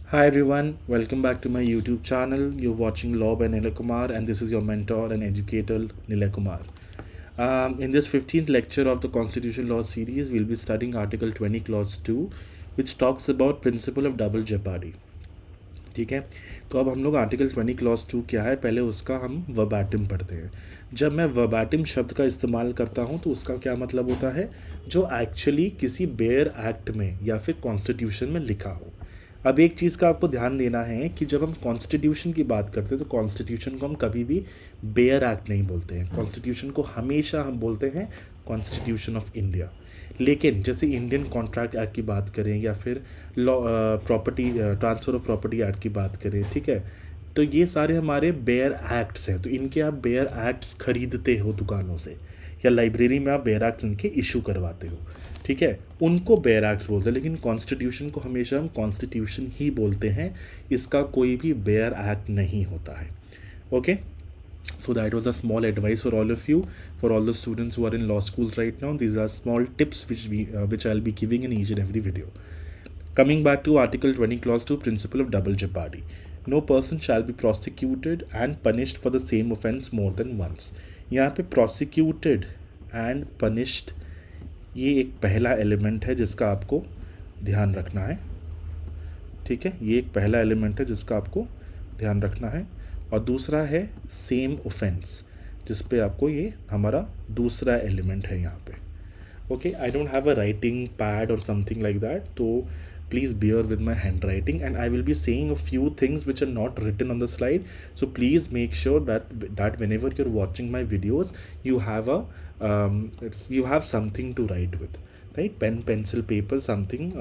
Hi everyone, welcome back to my YouTube channel. You're watching Law by Nilay Kumar, and this is your mentor and educator Nilay Kumar. In this 15th lecture of the Constitution Law series, we'll be studying Article 20 Clause 2, which talks about principle of double jeopardy. ठीक है, तो अब हम लोग article 20 clause 2 क्या है, पहले उसका हम वर्बैटिम पढ़ते हैं. जब मैं वर्बैटिम शब्द का इस्तेमाल करता हूँ तो उसका क्या मतलब होता है, जो एक्चुअली किसी बेयर एक्ट में या फिर कॉन्स्टिट्यूशन में लिखा हो. अब एक चीज़ का आपको ध्यान देना है कि जब हम कॉन्स्टिट्यूशन की बात करते हैं तो कॉन्स्टिट्यूशन को हम कभी भी बेयर एक्ट नहीं बोलते हैं. कॉन्स्टिट्यूशन को हमेशा हम बोलते हैं कॉन्स्टिट्यूशन ऑफ इंडिया. लेकिन जैसे इंडियन कॉन्ट्रैक्ट एक्ट की बात करें या फिर law property transfer of property act की बात करें, ठीक है, तो ये सारे हमारे बेयर एक्ट्स हैं. तो इनके आप बेयर एक्ट्स खरीदते हो दुकानों से या लाइब्रेरी में आप बेयर एक्ट्स इनके इशू करवाते हो, ठीक है, उनको बेयर एक्ट्स बोलते हैं. लेकिन कॉन्स्टिट्यूशन को हमेशा हम कॉन्स्टिट्यूशन ही बोलते हैं, इसका कोई भी बेयर एक्ट नहीं होता है. Okay, so that was a small advice for all of you, for all the students who are in law schools right now. These are small tips which I'll be giving in each and every video. Coming back to Article 20 Clause 2, principle of double jeopardy. No person shall be prosecuted and punished for the same offence more than once. यहाँ पे prosecuted and punished ये एक पहला element है जिसका आपको ध्यान रखना है. ठीक है, ये एक पहला एलिमेंट है जिसका आपको ध्यान रखना है. और दूसरा है सेम ऑफेंस, जिस पे आपको ये हमारा दूसरा एलिमेंट है यहाँ पे. Okay, I don't have a writing pad और समथिंग लाइक दैट, तो please bear with my handwriting, and I will be saying a few things which are not written on the slide. So please make sure that whenever you're watching my videos, you have you have something to write with, right? Pen, pencil, paper, something,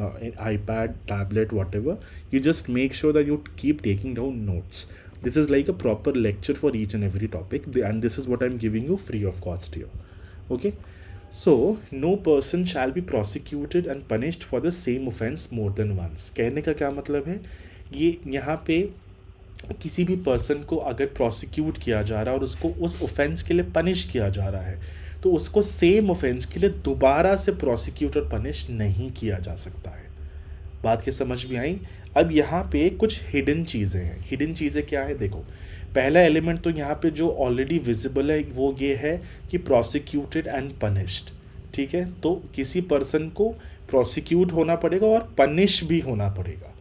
iPad, tablet, whatever. You just make sure that you keep taking down notes. This is like a proper lecture for each and every topic, and this is what I'm giving you free of cost here. Okay. So, no person shall be prosecuted and punished for the same offense more than once. कहने का क्या मतलब है, ये यहाँ पे किसी भी पर्सन को अगर प्रोसिक्यूट किया जा रहा है और उसको उस ऑफेंस के लिए पनिश किया जा रहा है, तो उसको सेम ऑफेंस के लिए दोबारा से प्रोसिक्यूट और पनिश नहीं किया जा सकता है. बात के समझ में आई. अब यहाँ पे कुछ हिडन चीज़ें हैं. हिडन चीज़ें क्या है, देखो, पहला एलिमेंट तो यहाँ पे जो ऑलरेडी विजिबल है वो ये है कि प्रोसिक्यूटेड एंड पनिश्ड. ठीक है, तो किसी पर्सन को प्रोसिक्यूट होना पड़ेगा और पनिश भी होना पड़ेगा.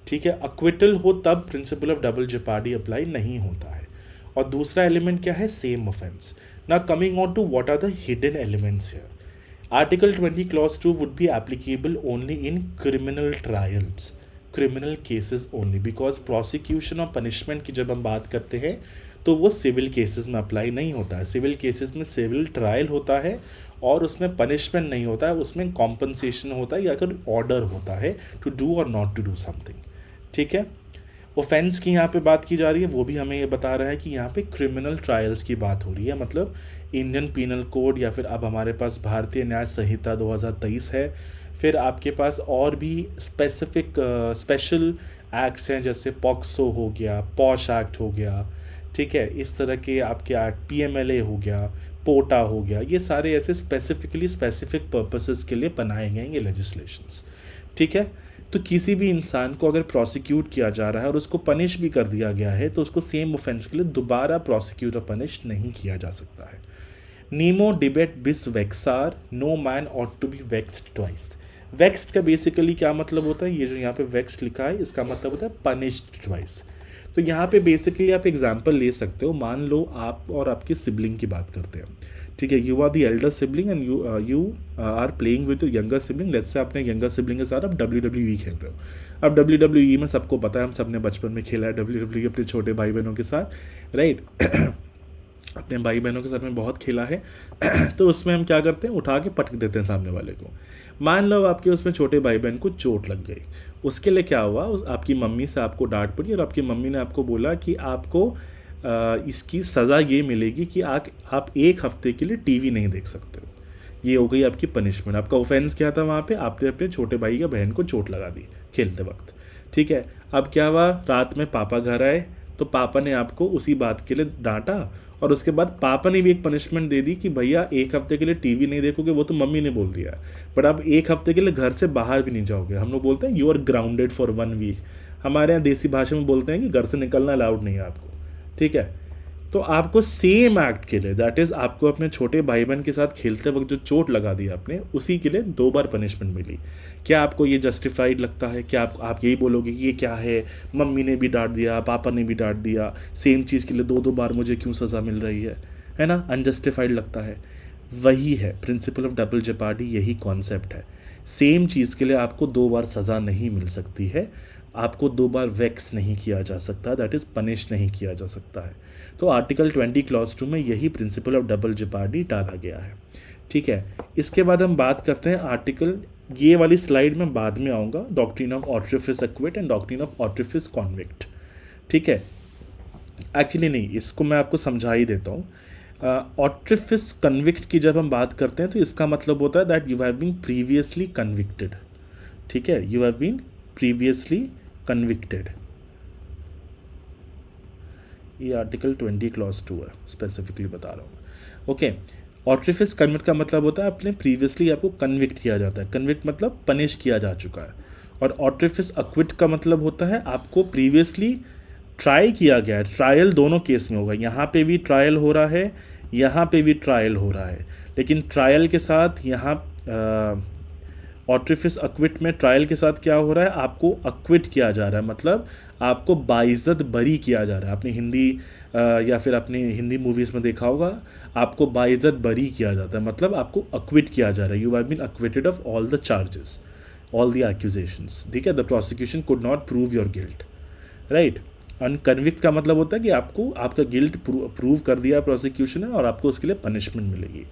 ठीक है, अक्विटल हो तब principle of double jeopardy apply नहीं होता है. और दूसरा एलिमेंट क्या है, same offence. Now coming on to what are the hidden elements here. Article 20 Clause 2 would be applicable only in criminal trials, criminal cases only, because prosecution और punishment की जब हम बात करते हैं तो वो सिविल केसेस में अप्लाई नहीं होता है. सिविल केसेस में सिविल ट्रायल होता है और उसमें पनिशमेंट नहीं होता है, उसमें कॉम्पनसेशन होता है या फिर ऑर्डर होता है टू डू और नॉट टू डू समथिंग. ठीक है, ऑफेंस की यहाँ पे बात की जा रही है, वो भी हमें ये बता रहा है कि यहाँ पे क्रिमिनल ट्रायल्स की बात हो रही है. मतलब इंडियन पीनल कोड या फिर अब हमारे पास भारतीय न्याय संहिता 2023 है. फिर आपके पास और भी स्पेशल एक्ट्स हैं, जैसे पॉक्सो हो गया, पॉश एक्ट हो गया. ठीक है, इस तरह के आपके एक्ट, पीएमएलए हो गया, पोटा हो गया, ये सारे ऐसे स्पेसिफिक पर्पसेस के लिए बनाए गए ये लेजिस्लेशंस. ठीक है, तो किसी भी इंसान को अगर प्रोसिक्यूट किया जा रहा है और उसको पनिश भी कर दिया गया है तो उसको सेम ऑफेंस के लिए दोबारा प्रोसिक्यूट और पनिश नहीं किया जा सकता है. नीमो डिबेट बिस वेक्सार, no man ought to be vexed twice. Vexed का बेसिकली क्या मतलब होता है, ये जो यहाँ पे वेक्स्ड लिखा है इसका मतलब होता है पनिश्ड ट्वाइस. तो यहाँ पे बेसिकली आप एग्जाम्पल ले सकते हो. मान लो आप और आपकी सिबलिंग की बात करते हैं. ठीक है, you are the elder sibling and you are playing with younger sibling. Let's say आपने यंगर सिबलिंग के साथ आप WWE खेल रहे हो. अब WWE में सबको पता है, हम सबने बचपन में खेला है WWE अपने छोटे भाई बहनों के साथ, राइट. अपने भाई बहनों के साथ में बहुत खेला है. तो उसमें हम क्या करते हैं, उठा के पटक देते हैं सामने वाले को. मान लो आपके उसमें छोटे भाई बहन को चोट लग गई. उसके लिए क्या हुआ, आपकी मम्मी से आपको डांट पड़ी और आपकी मम्मी ने आपको बोला कि आपको इसकी सज़ा ये मिलेगी कि आप एक हफ्ते के लिए टीवी नहीं देख सकते हो. ये हो गई आपकी पनिशमेंट. आपका ऑफेंस क्या था, वहाँ पे आपने अपने छोटे भाई या बहन को चोट लगा दी खेलते वक्त. ठीक है, अब क्या हुआ, रात में पापा घर आए तो पापा ने आपको उसी बात के लिए डांटा और उसके बाद पापा ने भी एक पनिशमेंट दे दी कि भैया एक हफ्ते के लिए टीवी नहीं देखोगे, वो तो मम्मी ने बोल दिया, बट आप एक हफ्ते के लिए घर से बाहर भी नहीं जाओगे. हम लोग बोलते हैं you are grounded for 1 week. हमारे यहाँ देसी भाषा में बोलते हैं कि घर से निकलना अलाउड नहीं है आपको, ठीक है। तो आपको सेम एक्ट के लिए, दैट इज़ आपको अपने छोटे भाई बहन के साथ खेलते वक्त जो चोट लगा दी आपने, उसी के लिए 2 बार पनिशमेंट मिली। क्या आपको ये जस्टिफाइड लगता है? क्या आप यही बोलोगे कि ये क्या है, मम्मी ने भी डांट दिया, पापा ने भी डांट दिया, सेम चीज़ के लिए 2-2 बार मुझे क्यों सज़ा मिल रही है ना? अनजस्टिफाइड लगता है। वही है प्रिंसिपल ऑफ डबल जेपार्डी, यही कॉन्सेप्ट है। सेम चीज़ के लिए आपको 2 बार सज़ा नहीं मिल सकती है, आपको 2 बार वैक्स नहीं किया जा सकता, दैट इज़ पनिश नहीं किया जा सकता है। तो आर्टिकल 20 क्लॉज 2 में यही प्रिंसिपल ऑफ डबल जेपार्डी डाला गया है, ठीक है। इसके बाद हम बात करते हैं आर्टिकल, ये वाली स्लाइड में बाद में आऊँगा, डॉक्ट्रिन ऑफ ऑट्रिफिस acquit and doctrine of ऑट्रिफिस convict, ठीक है। एक्चुअली नहीं, इसको मैं आपको समझा ही देता हूँ। ऑट्रिफिस कन्विक्ट की जब हम बात करते हैं तो इसका मतलब होता है that you have been previously convicted, ठीक है, you have been previously convicted. ये आर्टिकल 20 क्लॉज 2 है, स्पेसिफिकली बता रहा हूँ, ओके। ऑट्रिफिस कन्विक्ट का मतलब होता है अपने प्रीवियसली आपको कन्विक्ट किया जाता है, कन्विक्ट मतलब पनिश किया जा चुका है। और ऑट्रिफिस अक्विट का मतलब होता है आपको प्रीवियसली ट्राई किया गया है, ट्रायल दोनों केस में होगा, यहाँ पे भी ट्रायल हो रहा है, यहाँ पे भी ट्रायल हो रहा है, लेकिन ट्रायल के साथ यहाँ ऑट्रिफिस अक्विट में ट्रायल के साथ क्या हो रहा है, आपको अक्विट किया जा रहा है, मतलब आपको बाइज्जत बरी किया जा रहा है। आपने हिंदी या फिर अपने हिंदी मूवीज़ में देखा होगा, आपको बाइज्जत बरी किया जाता है, मतलब आपको अक्विट किया जा रहा है, you have been acquitted of all the charges, all the accusations, ठीक है। The prosecution could not prove your guilt, right. Unconvict का मतलब होता है कि आपको आपका गिल्ट प्रूव कर दिया प्रोसिक्यूशन ने और आपको उसके लिए पनिशमेंट मिलेगी।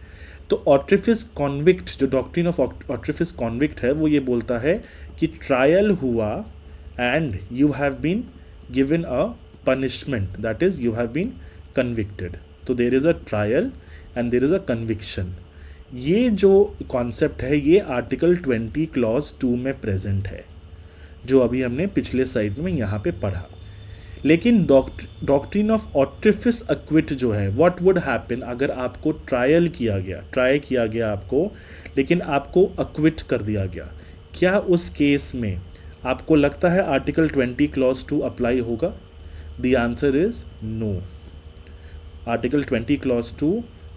तो ऑट्रिफिस कॉन्विक्ट, जो डॉक्ट्रिन ऑफ ऑट्रिफिस कॉन्विक्ट है, वो ये बोलता है कि ट्रायल हुआ and you have been given a punishment, that is you have been convicted. तो there is a trial and there is a conviction. ये जो कॉन्सेप्ट है ये आर्टिकल 20 क्लॉज 2 में प्रेजेंट है, जो अभी हमने पिछले साइड में यहाँ पे पढ़ा। लेकिन डॉक्ट्रिन ऑफ ऑट्रिफिस अक्विट जो है, व्हाट वुड हैपन अगर आपको ट्राई किया गया आपको, लेकिन आपको अक्विट कर दिया गया, क्या उस केस में आपको लगता है आर्टिकल 20 क्लॉज 2 अप्लाई होगा? The answer is no. Article 20 clause 2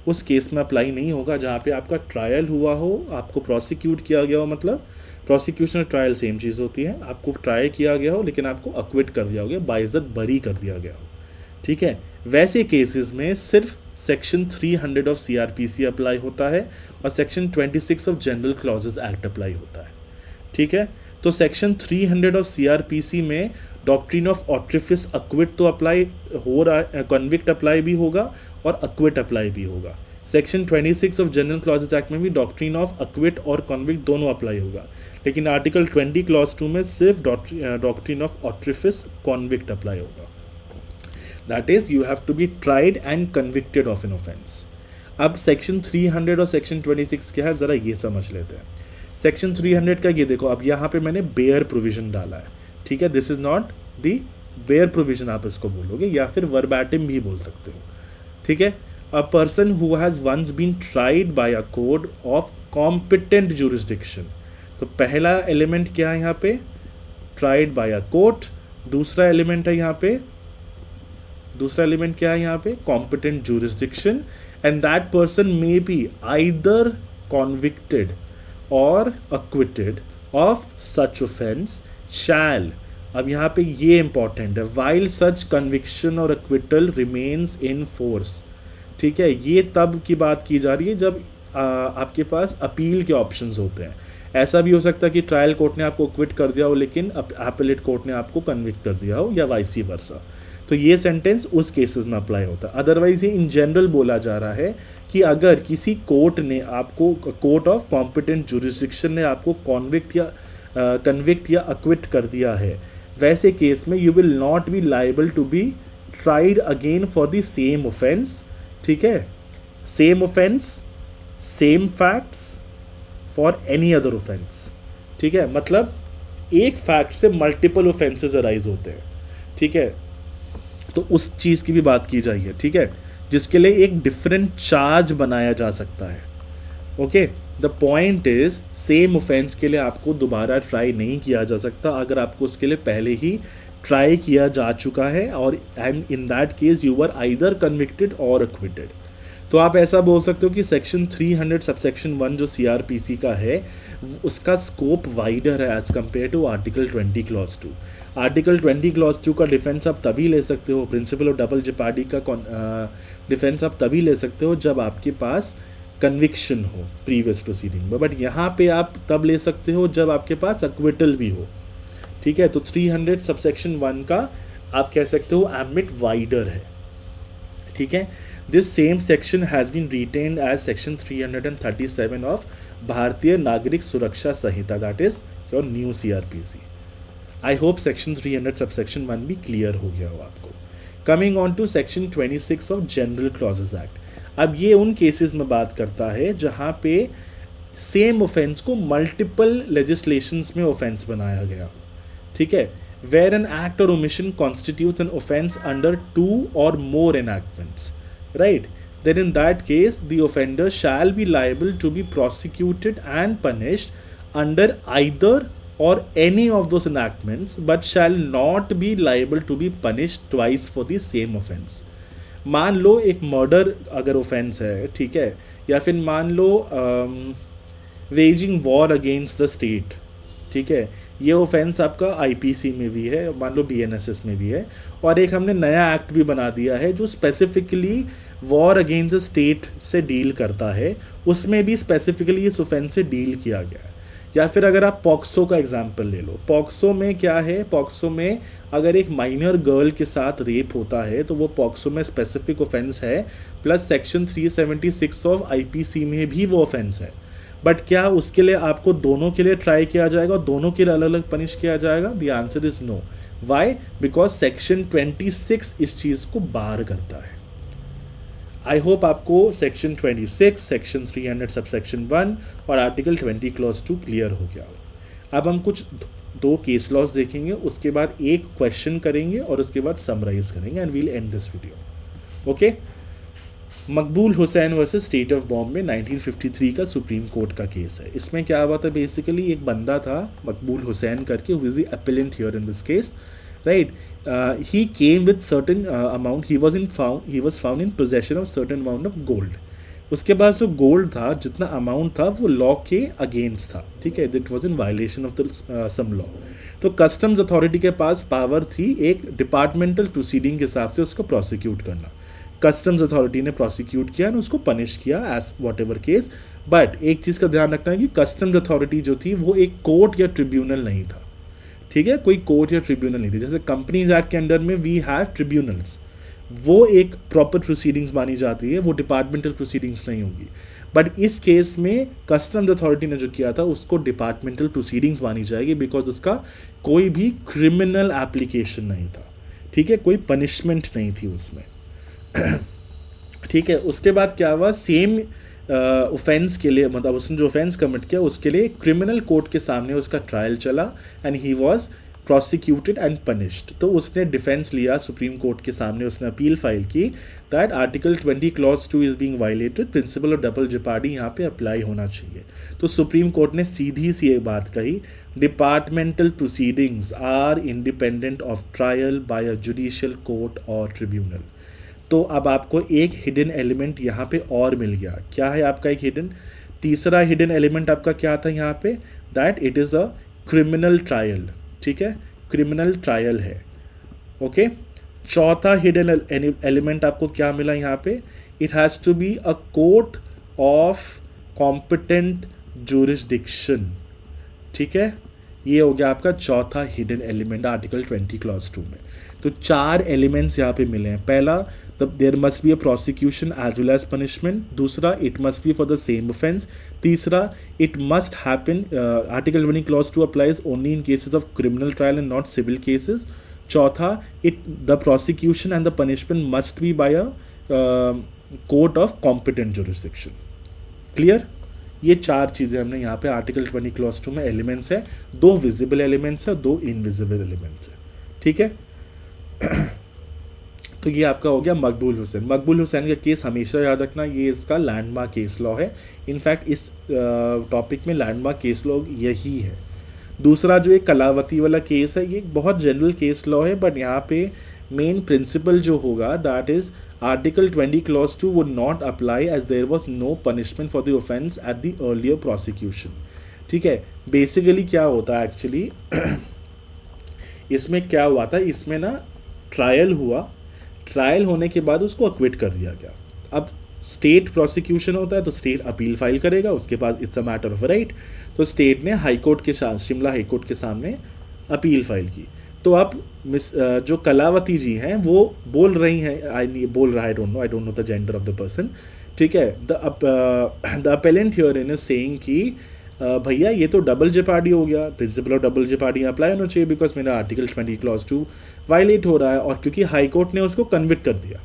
उस केस में अप्लाई नहीं होगा जहाँ पे आपका ट्रायल हुआ हो, आपको प्रोसिक्यूट किया गया हो, मतलब प्रोसिक्यूशन और ट्रायल सेम चीज़ होती है, आपको ट्राई किया गया हो लेकिन आपको अक्विट कर दिया गया, बाइज्जत बरी कर दिया गया हो, ठीक है। वैसे केसेस में सिर्फ सेक्शन 300 ऑफ CRPC अप्लाई होता है और section 26 of general clauses act apply होता है, ठीक है। तो सेक्शन 300 ऑफ CRPC में डॉक्ट्रिन ऑफ ऑट्रिफिस अक्विट तो अप्लाई हो रहा है, कन्विक्ट अप्लाई भी होगा और अक्विट अप्लाई भी होगा। Section 26 of general clauses act में भी डॉक्ट्रिन ऑफ अक्विट और कन्विक्ट दोनों अप्लाई होगा, लेकिन आर्टिकल 20 क्लॉज 2 में सिर्फ डॉक्ट्रिन ऑफ ऑट्रिफिस कॉन्विक्ट अप्लाई होगा, that is you have to be tried and convicted of an offence. अब सेक्शन 300 और सेक्शन 26 क्या है, ज़रा ये समझ लेते हैं। सेक्शन 300 का ये देखो, अब यहाँ पे मैंने बेयर प्रोविजन डाला है, ठीक है। This is not the bare provision आप इसको बोलोगे, या फिर वर्बैटिम भी बोल सकते हो, ठीक है। A person who has once been tried by a court of competent jurisdiction, तो पहला एलिमेंट क्या है यहाँ पे, ट्राइड बाय अ कोर्ट। दूसरा एलिमेंट है यहाँ पे, दूसरा एलिमेंट क्या है यहाँ पे, competent jurisdiction, and that person may be either convicted or acquitted of such offence shall. अब यहाँ पे ये इंपॉर्टेंट है, while such conviction or acquittal remains in force, ठीक है। ये तब की बात की जा रही है जब आपके पास अपील के ऑप्शंस होते हैं। ऐसा भी हो सकता है कि ट्रायल कोर्ट ने आपको क्विट कर दिया हो लेकिन अपीलेट कोर्ट ने आपको कन्विक्ट कर दिया हो, या वाइसी वर्सा। तो ये सेंटेंस उस केसेस में अप्लाई होता है। अदरवाइज ये इन जनरल बोला जा रहा है कि अगर किसी कोर्ट ने आपको, कोर्ट ऑफ कॉम्पिटेंट जुरिस्डिक्शन ने आपको कन्विक्ट या अक्विट कर दिया है, वैसे केस में you will not be liable to be tried again for the same offence, ठीक है। Same offence, same facts for any other offence, ठीक है। मतलब एक फैक्ट से मल्टीपल ऑफेंसेस अराइज होते हैं, ठीक है। तो उस चीज़ की भी बात की जाएगी, ठीक है, जिसके लिए एक डिफरेंट चार्ज बनाया जा सकता है, okay. The point is same offence के लिए आपको दोबारा ट्राई नहीं किया जा सकता अगर आपको उसके लिए पहले ही ट्राई किया जा चुका है और and in that case you were either convicted और अक्विटेड। तो आप ऐसा बोल सकते हो कि सेक्शन 300 सबसेक्शन 1 जो सीआरपीसी का है उसका स्कोप वाइडर है as compared to article 20 clause 2। Article 20 clause 2 का डिफेंस आप तभी ले सकते हो, प्रिंसिपल ऑफ डबल जेपार्डी का डिफेंस आप तभी ले सकते हो जब आपके पास कन्विक्शन हो प्रीवियस प्रोसीडिंग में, बट यहाँ पे आप तब ले सकते हो जब आपके पास अक्विटल भी हो। ठीक है, तो 300 सबसेक्शन 1 का आप कह सकते हो एम्बिट वाइडर है। ठीक है, this same section has been retained as section 337 of Bharatiya Nagarik Suraksha Sanhita, that is your new CrPC. I hope section 300 subsection 1 भी क्लियर हो गया हो आपको। Coming on to section 26 of general clauses act. अब ये उन केसेस में बात करता है जहाँ पे सेम ऑफेंस को मल्टीपल लेजिस्लेशंस में ऑफेंस बनाया गया। ठीक है, वेयर एन एक्ट और omission constitutes an offence under 2 और मोर एनैक्टमेंट्स, right, then in that case the offender shall be liable to be prosecuted and punished under either or any of those enactments but shall not be liable to be punished twice for the same offense। मान लो एक murder अगर offence है, ठीक है, या फिर मान लो waging war against the state, ठीक है, ये ऑफेंस आपका आईपीसी में भी है, मान लो बीएनएसएस में भी है, और एक हमने नया एक्ट भी बना दिया है जो specifically war against the state से डील करता है, उसमें भी स्पेसिफिकली इस ऑफेंस से डील किया गया है। या फिर अगर आप पॉक्सो का एग्जांपल ले लो, पॉक्सो में क्या है, पॉक्सो में अगर एक माइनर गर्ल के साथ रेप होता है तो वो पॉक्सो में स्पेसिफिक ऑफेंस है, प्लस सेक्शन 376 ऑफ आईपीसी में भी वो ऑफेंस है। बट क्या उसके लिए आपको दोनों के लिए ट्राई किया जाएगा और दोनों के लिए अलग अलग पनिश किया जाएगा? The answer is no. Why? Because section 26 इस चीज़ को बार करता है। आई होप आपको सेक्शन 26, सेक्शन 300 सबसेक्शन 1 और आर्टिकल 20 क्लॉज 2 क्लियर हो गया हो। अब हम कुछ 2 केस लॉज देखेंगे, उसके बाद एक क्वेश्चन करेंगे और उसके बाद समराइज करेंगे and we'll end this video. Okay, Maqbool Hussain versus state of Bombay 1953 का सुप्रीम कोर्ट का केस है। इसमें क्या हुआ था, बेसिकली एक बंदा था मकबूल हुसैन करके, who is the appellate here in this case, right? He came with certain amount, he was found in possession of certain amount of gold। उसके बाद जो गोल्ड था, जितना अमाउंट था, वो लॉ के अगेंस्ट था, ठीक है, that was in violation of the same law. तो कस्टम्स अथॉरिटी के पास पावर थी एक डिपार्टमेंटल प्रोसीडिंग के हिसाब से उसको प्रोसिक्यूट करना। कस्टम्स अथॉरिटी ने प्रोसिक्यूट किया और उसको पनिश किया as whatever case. But एक चीज़ का ध्यान रखना है कि कस्टम्स अथॉरिटी जो थी वो एक कोर्ट या ट्रिब्यूनल नहीं था, ठीक है, कोई कोर्ट या ट्रिब्यूनल नहीं थी। जैसे कंपनीज एक्ट के अंडर में वी हैव ट्रिब्यूनल्स, वो एक प्रॉपर प्रोसीडिंग्स मानी जाती है, वो डिपार्टमेंटल प्रोसीडिंग्स नहीं होगी। बट इस केस में कस्टम्स अथॉरिटी ने जो किया था उसको डिपार्टमेंटल प्रोसीडिंग्स मानी जाएगी, बिकॉज उसका कोई भी क्रिमिनल एप्लीकेशन नहीं था, ठीक है, कोई पनिशमेंट नहीं थी उसमें। ठीक है, उसके बाद क्या हुआ, सेम ऑफेंस के लिए, मतलब उसने जो ऑफेंस कमिट किया उसके लिए क्रिमिनल कोर्ट के सामने उसका ट्रायल चला and he was prosecuted and punished. तो उसने डिफेंस लिया सुप्रीम कोर्ट के सामने, उसने अपील फाइल की that article 20 clause 2 is being violated, principle of double jeopardy यहाँ पे अप्लाई होना चाहिए। तो सुप्रीम कोर्ट ने सीधी सी एक बात कही, departmental proceedings are independent of trial by a judicial court और ट्रिब्यूनल। तो अब आपको एक हिडन एलिमेंट यहाँ पे और मिल गया। क्या है आपका एक हिडन, तीसरा हिडन एलिमेंट आपका क्या था यहाँ पे, that it is a criminal trial, ठीक है, क्रिमिनल ट्रायल है। ओके, चौथा हिडन एलिमेंट आपको क्या मिला यहाँ पे, it has to be a court of competent jurisdiction, ठीक है, ये हो गया आपका चौथा हिडन एलिमेंट आर्टिकल 20 क्लॉज 2 में। तो 4 एलिमेंट्स यहाँ पे मिले हैं। पहला, there must be a prosecution as well as punishment. दूसरा, it must be for the same offence. तीसरा, it must happen, article 20 clause 2 applies only in cases of criminal trial and not civil cases. चौथा, the prosecution and the punishment must be by a court of competent jurisdiction. Clear? ये 4 चीज़ें हमने यहाँ पे article 20 clause 2 में elements है, 2 visible elements है, 2 invisible elements है, ठीक है। तो ये आपका हो गया मकबूल हुसैन। मकबूल हुसैन का केस हमेशा याद रखना, ये इसका लैंडमार्क केस लॉ है। इनफैक्ट इस टॉपिक में लैंडमार्क केस लॉ यही है। दूसरा जो एक कलावती वाला केस है, ये एक बहुत जनरल केस लॉ है, बट यहाँ पे मेन प्रिंसिपल जो होगा that is article 20 clause 2 would not apply as there was no punishment for the offence at the earlier prosecution. ठीक है, बेसिकली क्या होता है एक्चुअली इसमें क्या हुआ था, इसमें ना ट्रायल हुआ, ट्रायल होने के बाद उसको अक्विट कर दिया गया। अब स्टेट प्रोसिक्यूशन होता है तो स्टेट अपील फाइल करेगा, उसके बाद it's a matter of right. तो स्टेट ने हाई कोर्ट के साथ शिमला हाई कोर्ट के सामने अपील फाइल की। तो अब जो कलावती जी हैं वो बोल रही हैं, I don't know the gender of the person. ठीक है, the appellant herein is saying कि भैया ये तो डबल जेपार्डी हो गया, principle of double jeopardy apply होना चाहिए बिकॉज मेरा आर्टिकल 20 क्लॉज 2 वायलेट हो रहा है, और क्योंकि हाई कोर्ट ने उसको कन्विक्ट कर दिया।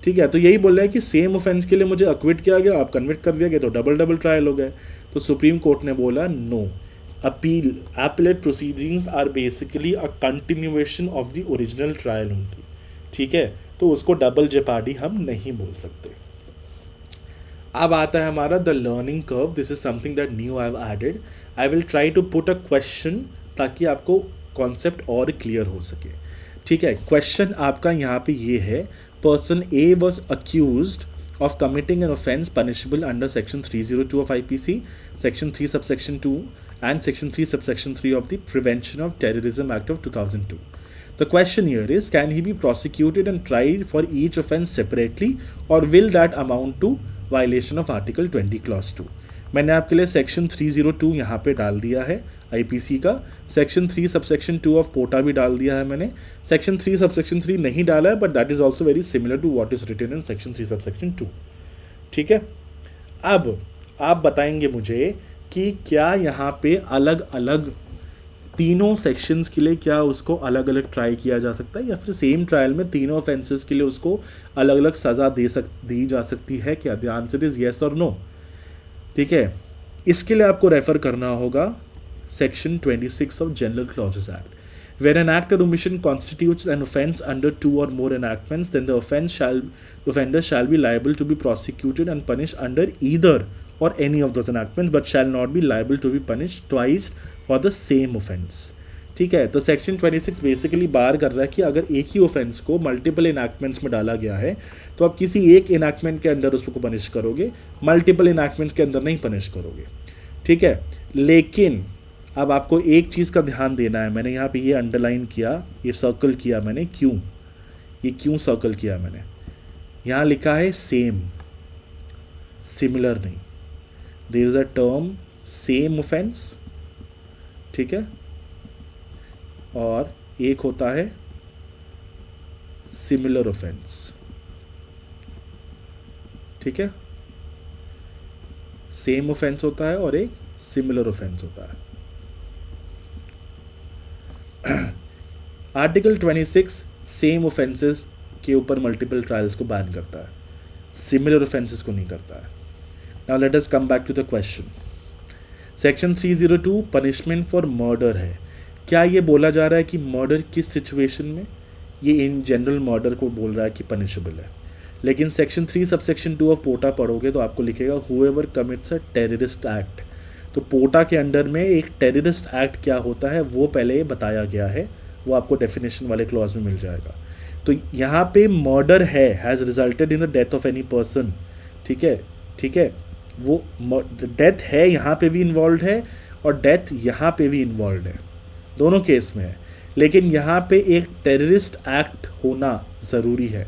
ठीक है, तो यही बोल रहा है कि सेम ऑफेंस के लिए मुझे अक्विट किया गया, आप कन्विक्ट कर दिया गया, तो डबल ट्रायल हो गए। तो सुप्रीम कोर्ट ने बोला no, appeal appellate proceedings are basically a continuation of the original trial only. ठीक है, तो उसको डबल जेपार्डी हम नहीं बोल सकते। अब आता है हमारा the learning curve. This is something that new I have added. I will try to put a question ताकि आपको कॉन्सेप्ट और क्लियर हो सके। ठीक है, क्वेश्चन आपका यहाँ पे ये है, person A was accused of committing an offence punishable under section 302 of IPC, section 3 subsection 2 and section 3 subsection 3 of the Prevention of Terrorism Act of 2002. The question here is, can he be prosecuted and tried for each offence separately, or will that amount to violation of article 20 clause 2? मैंने आपके लिए section 302 यहाँ पे डाल दिया है IPC का, section 3 subsection 2 of पोटा भी डाल दिया है मैंने, सेक्शन 3 सबसेक्शन 3 नहीं डाला है, but that is also very similar to what is written in section 3 subsection 2। ठीक है, अब आप बताएंगे मुझे कि क्या यहाँ पे अलग अलग तीनों सेक्शंस के लिए क्या उसको अलग अलग ट्राई किया जा सकता है, या फिर सेम ट्रायल में तीनों ऑफेंसेस के लिए उसको अलग अलग सज़ा दी जा सकती है क्या? द आंसर इज येस और नो। ठीक है, इसके लिए आपको रेफर करना होगा section 26 of general clauses act. Where an act or omission constitutes an offence under 2 or more enactments, then the offender shall be liable to be prosecuted and punished under either or any of those enactments, but shall not be liable to be punished twice for the same offence. ठीक है, तो section 26 basically बार कर रहा है कि अगर एक ही offence को मल्टीपल इनैक्टमेंट्स में डाला गया है तो आप किसी एक इनैक्टमेंट के अंदर उसको पनिश करोगे, मल्टीपल इनैक्टमेंट्स के अंदर नहीं पनिश करोगे। ठीक है, लेकिन अब आपको एक चीज़ का ध्यान देना है, मैंने यहाँ पे ये अंडरलाइन किया, ये सर्कल किया मैंने, क्यों सर्कल किया मैंने, यहाँ लिखा है सेम, सिमिलर नहीं। There is a term same offence, ठीक है, और एक होता है सिमिलर ऑफेंस। ठीक है, सेम ऑफेंस होता है और एक सिमिलर ऑफेंस होता है। आर्टिकल 26 सेम ऑफेंसेस के ऊपर मल्टीपल ट्रायल्स को बैन करता है, सिमिलर ऑफेंसेस को नहीं करता है। Now let us come back to the question. Section 302 punishment for murder है। क्या ये बोला जा रहा है कि मर्डर किस सिचुएशन में? ये इन जनरल मर्डर को बोल रहा है कि पनिशेबल है। लेकिन सेक्शन 3 सबसेक्शन 2 ऑफ पोटा पढ़ोगे तो आपको लिखेगा whoever commits a terrorist act. तो पोटा के अंडर में एक टेररिस्ट एक्ट क्या होता है वो पहले बताया गया है, वो आपको डेफिनेशन वाले क्लॉज में मिल जाएगा। तो यहाँ पे मर्डर है, has resulted in the death of any person. ठीक है, वो डेथ है यहाँ पे भी इन्वॉल्व है और डेथ यहाँ पे भी इन्वॉल्व है, दोनों केस में है। लेकिन यहाँ पे एक टेररिस्ट एक्ट होना ज़रूरी है,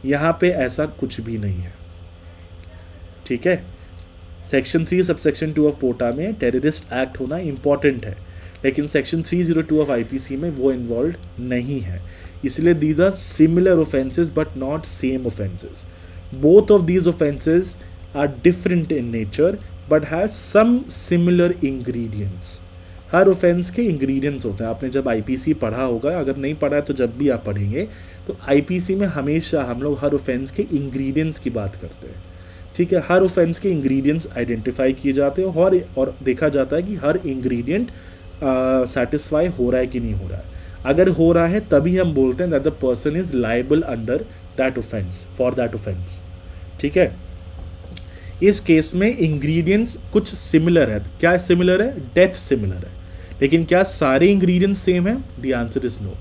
यहाँ पे ऐसा कुछ भी नहीं है। ठीक है, सेक्शन 3 सबसेक्शन 2 ऑफ पोटा में टेररिस्ट एक्ट होना इम्पॉर्टेंट है, लेकिन सेक्शन 302 ऑफ आईपीसी में वो इन्वॉल्व नहीं है। इसलिए these are similar offences but not same offences. Both of these offences are different in nature but have some similar ingredients. हर ऑफेंस के इंग्रेडिएंट्स होते हैं। आपने जब आईपीसी पढ़ा होगा, अगर नहीं पढ़ा है तो जब भी आप पढ़ेंगे तो आईपीसी में हमेशा हम लोग हर ऑफेंस के इंग्रेडिएंट्स की बात करते हैं। ठीक है, हर ऑफेंस के इंग्रेडिएंट्स आइडेंटिफाई किए जाते हैं और देखा जाता है कि हर इंग्रेडिएंट सेटिस्फाई हो रहा है कि नहीं हो रहा है। अगर हो रहा है तभी हम बोलते हैं that the person is liable under that offence, for that offence. ठीक है, इस केस में इंग्रेडिएंट्स कुछ सिमिलर है। क्या सिमिलर है? डेथ सिमिलर है, लेकिन क्या सारे इंग्रेडिएंट्स सेम है? The answer is no.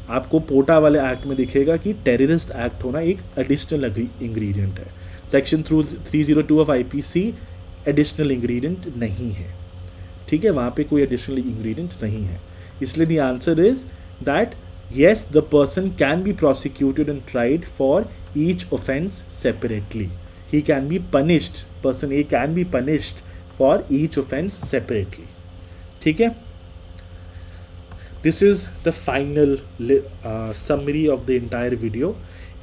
आपको पोटा वाले एक्ट में दिखेगा कि टेररिस्ट एक्ट होना एक एडिशनल इंग्रेडिएंट है. Section 302 of IPC additional ingredient नहीं है. ठीक है, वहाँ पे कोई एडिशनल इंग्रेडिएंट नहीं है. इसलिए the answer is that yes, the person can be prosecuted and tried for each offense separately. He can be punished, person A can be punished for each offense separately. ठीक है, this is the final summary of the entire video.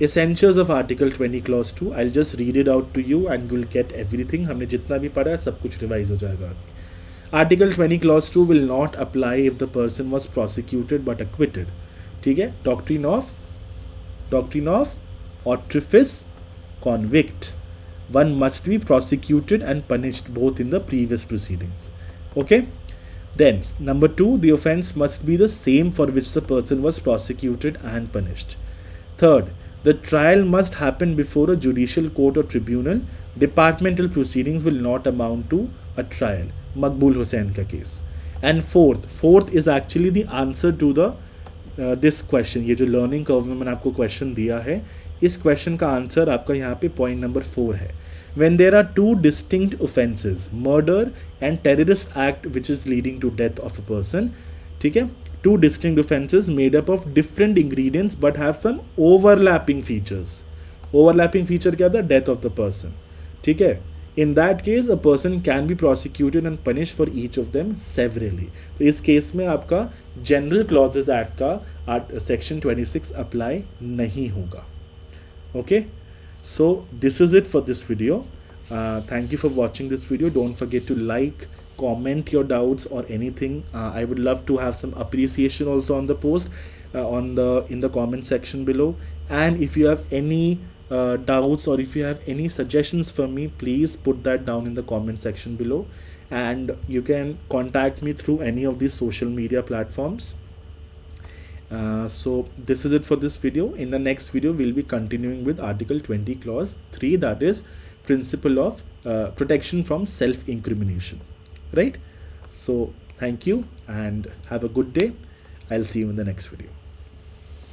Essentials of Article 20 Clause 2. I'll just read it out to you and you'll get everything. हमने जितना भी पढ़ा है सब कुछ revise हो जाएगा अभी. Article 20 Clause 2 will not apply if the person was prosecuted but acquitted. ठीक है, doctrine of ऑट्रिफिस convict. One must be prosecuted and punished both in the previous proceedings. Okay, then number 2, the offence must be the same for which the person was prosecuted and punished. Third, the trial must happen before a judicial court और tribunal. Departmental proceedings will not amount to a trial. Maqbool Hussain का case. And fourth is actually the answer to the this question. ये जो learning curve में मैंने आपको question दिया है, इस क्वेश्चन का आंसर आपका यहाँ पे पॉइंट नंबर 4 है. When there are two distinct offences, murder and terrorist act which is leading to death of a person. ठीक है, two distinct offences made up of different ingredients but have some overlapping features. Overlapping feature क्या था? Death of the person. ठीक है, in that case a person can be prosecuted and punished for each of them severally. तो इस case में आपका general clauses act का section 26 apply नहीं होगा. Okay, so this is it for this video. Thank you for watching this video. Don't forget to like, comment your doubts or anything. I would love to have some appreciation also on the post, in the comment section below. And if you have any doubts or if you have any suggestions for me, please put that down in the comment section below, and you can contact me through any of these social media platforms. So this is it for this video. In the next video we'll be continuing with Article 20 Clause 3, that is principle of protection from self-incrimination, right? So thank you and have a good day. I'll see you in the next video.